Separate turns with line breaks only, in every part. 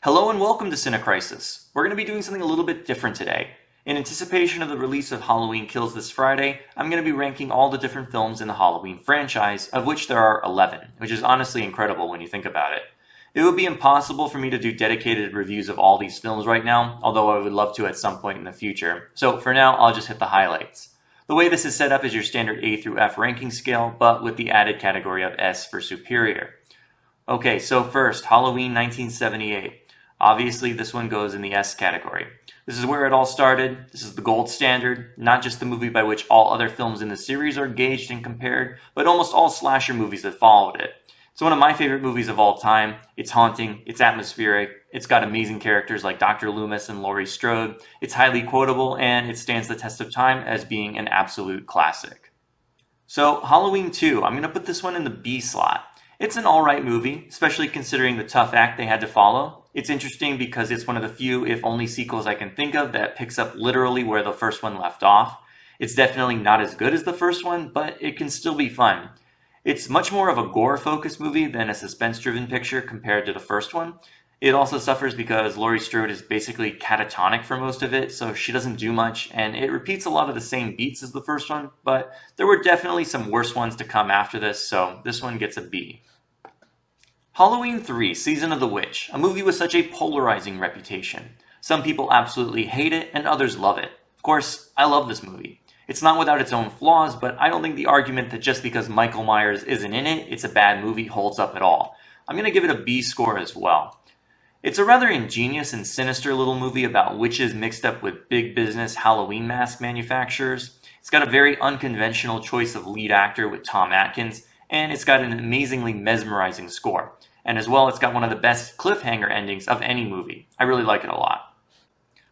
Hello and welcome to Cinecrisis. We're going to be doing something a little bit different today. In anticipation of the release of Halloween Kills this Friday, I'm going to be ranking all the different films in the Halloween franchise, of which there are 11, which is honestly incredible when you think about it. It would be impossible for me to do dedicated reviews of all these films right now, although I would love to at some point in the future. So for now, I'll just hit the highlights. The way this is set up is your standard A through F ranking scale, but with the added category of S for superior. Okay, so first, Halloween 1978. Obviously, this one goes in the S category. This is where it all started. This is the gold standard, not just the movie by which all other films in the series are gauged and compared, but almost all slasher movies that followed it. It's one of my favorite movies of all time. It's haunting, it's atmospheric, it's got amazing characters like Dr. Loomis and Laurie Strode, it's highly quotable, and it stands the test of time as being an absolute classic. So, Halloween 2, I'm going to put this one in the B slot. It's an alright movie, especially considering the tough act they had to follow. It's interesting because it's one of the few, if only, sequels I can think of that picks up literally where the first one left off. It's definitely not as good as the first one, but it can still be fun. It's much more of a gore-focused movie than a suspense-driven picture compared to the first one. It also suffers because Laurie Strode is basically catatonic for most of it, so she doesn't do much, and it repeats a lot of the same beats as the first one, but there were definitely some worse ones to come after this, so this one gets a B. Halloween 3, Season of the Witch, a movie with such a polarizing reputation. Some people absolutely hate it, and others love it. Of course, I love this movie. It's not without its own flaws, but I don't think the argument that just because Michael Myers isn't in it, it's a bad movie holds up at all. I'm going to give it a B score as well. It's a rather ingenious and sinister little movie about witches mixed up with big business Halloween mask manufacturers. It's got a very unconventional choice of lead actor with Tom Atkins, and it's got an amazingly mesmerizing score. And as well, it's got one of the best cliffhanger endings of any movie. I really like it a lot.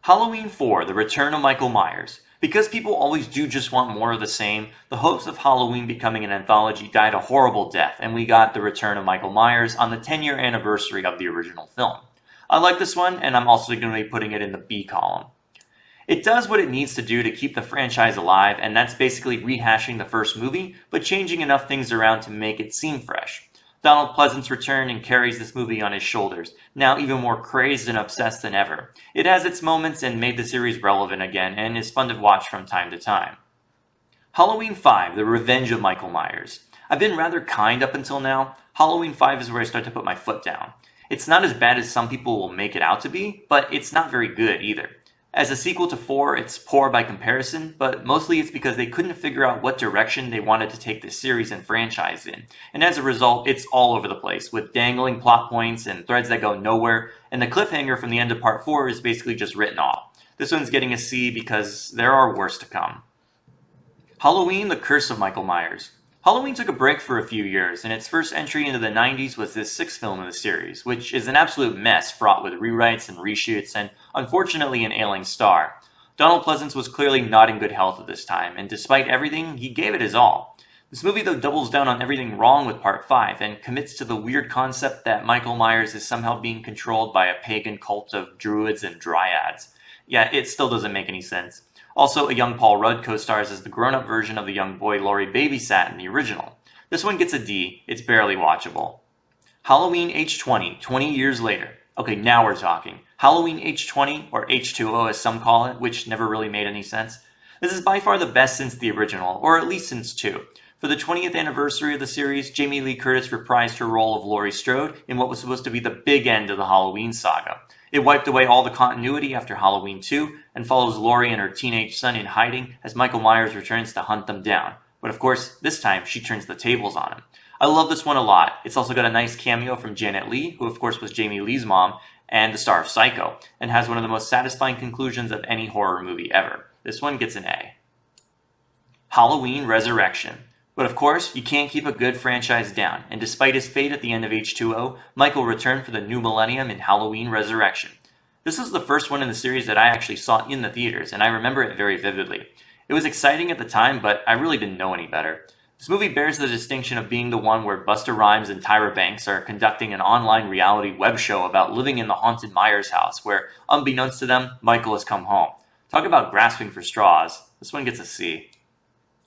Halloween 4, The Return of Michael Myers. Because people always do just want more of the same, the hopes of Halloween becoming an anthology died a horrible death, and we got The Return of Michael Myers on the 10-year anniversary of the original film. I like this one, and I'm also going to be putting it in the B column. It does what it needs to do to keep the franchise alive, and that's basically rehashing the first movie, but changing enough things around to make it seem fresh. Donald Pleasance returned and carries this movie on his shoulders, now even more crazed and obsessed than ever. It has its moments and made the series relevant again, and is fun to watch from time to time. Halloween 5, The Revenge of Michael Myers. I've been rather kind up until now. Halloween 5 is where I start to put my foot down. It's not as bad as some people will make it out to be, but it's not very good either. As a sequel to 4, it's poor by comparison, but mostly it's because they couldn't figure out what direction they wanted to take this series and franchise in. And as a result, it's all over the place, with dangling plot points and threads that go nowhere, and the cliffhanger from the end of Part 4 is basically just written off. This one's getting a C because there are worse to come. Halloween, The Curse of Michael Myers. Halloween took a break for a few years, and its first entry into the 90s was this 6th film in the series, which is an absolute mess fraught with rewrites and reshoots, and unfortunately an ailing star. Donald Pleasance was clearly not in good health at this time, and despite everything, he gave it his all. This movie though doubles down on everything wrong with Part 5, and commits to the weird concept that Michael Myers is somehow being controlled by a pagan cult of druids and dryads. Yeah, it still doesn't make any sense. Also, a young Paul Rudd co-stars as the grown-up version of the young boy Laurie babysat in the original. This one gets a D, it's barely watchable. Halloween H20, 20 years later. Okay, now we're talking. Halloween H20, or H2O as some call it, which never really made any sense. This is by far the best since the original, or at least since 2. For the 20th anniversary of the series, Jamie Lee Curtis reprised her role of Laurie Strode in what was supposed to be the big end of the Halloween saga. It wiped away all the continuity after Halloween 2, and follows Laurie and her teenage son in hiding as Michael Myers returns to hunt them down. But of course, this time, she turns the tables on him. I love this one a lot. It's also got a nice cameo from Janet Leigh, who of course was Jamie Lee's mom, and the star of Psycho, and has one of the most satisfying conclusions of any horror movie ever. This one gets an A. Halloween Resurrection. But of course, you can't keep a good franchise down, and despite his fate at the end of H2O, Michael returned for the new millennium in Halloween Resurrection. This was the first one in the series that I actually saw in the theaters, and I remember it very vividly. It was exciting at the time, but I really didn't know any better. This movie bears the distinction of being the one where Busta Rhymes and Tyra Banks are conducting an online reality web show about living in the haunted Myers house, where, unbeknownst to them, Michael has come home. Talk about grasping for straws. This one gets a C.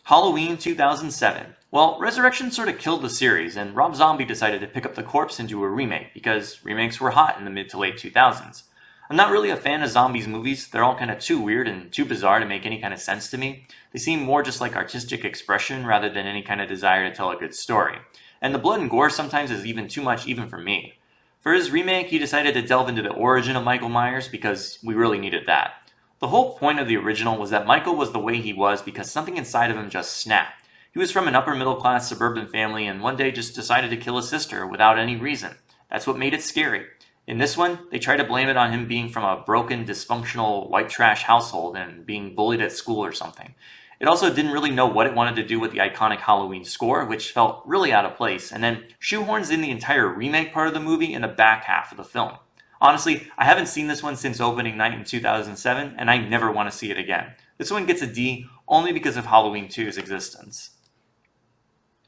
Halloween 2007. Well, Resurrection sort of killed the series, and Rob Zombie decided to pick up the corpse and do a remake, because remakes were hot in the mid to late 2000s. I'm not really a fan of zombies movies. They're all kind of too weird and too bizarre to make any kind of sense to me. They seem more just like artistic expression rather than any kind of desire to tell a good story. And the blood and gore sometimes is even too much even for me. For his remake, he decided to delve into the origin of Michael Myers because we really needed that. The whole point of the original was that Michael was the way he was because something inside of him just snapped. He was from an upper middle class suburban family and one day just decided to kill his sister without any reason. That's what made it scary. In this one, they try to blame it on him being from a broken, dysfunctional, white trash household and being bullied at school or something. It also didn't really know what it wanted to do with the iconic Halloween score, which felt really out of place, and then shoehorns in the entire remake part of the movie in the back half of the film. Honestly, I haven't seen this one since opening night in 2007, and I never want to see it again. This one gets a D only because of Halloween 2's existence.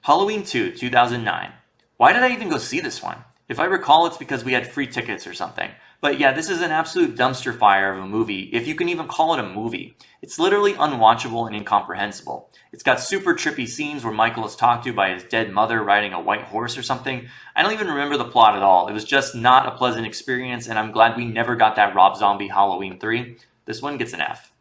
Halloween 2, 2009. Why did I even go see this one? If I recall, it's because we had free tickets or something. But yeah, this is an absolute dumpster fire of a movie, if you can even call it a movie. It's literally unwatchable and incomprehensible. It's got super trippy scenes where Michael is talked to by his dead mother riding a white horse or something. I don't even remember the plot at all. It was just not a pleasant experience, and I'm glad we never got that Rob Zombie Halloween 3. This one gets an F.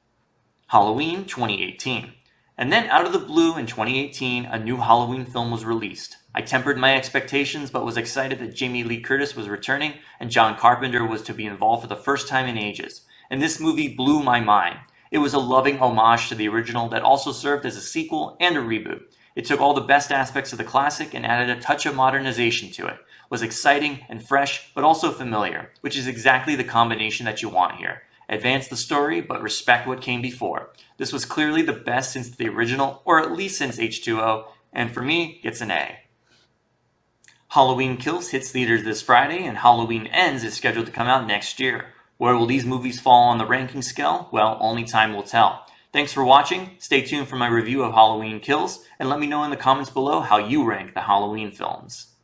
Halloween 2018. And then out of the blue in 2018, a new Halloween film was released. I tempered my expectations but was excited that Jamie Lee Curtis was returning and John Carpenter was to be involved for the first time in ages. And this movie blew my mind. It was a loving homage to the original that also served as a sequel and a reboot. It took all the best aspects of the classic and added a touch of modernization to it. It was exciting and fresh but also familiar, which is exactly the combination that you want here. Advance the story, but respect what came before. This was clearly the best since the original, or at least since H2O, and for me, it's an A. Halloween Kills hits theaters this Friday, and Halloween Ends is scheduled to come out next year. Where will these movies fall on the ranking scale? Well, only time will tell. Thanks for watching, stay tuned for my review of Halloween Kills, and let me know in the comments below how you rank the Halloween films.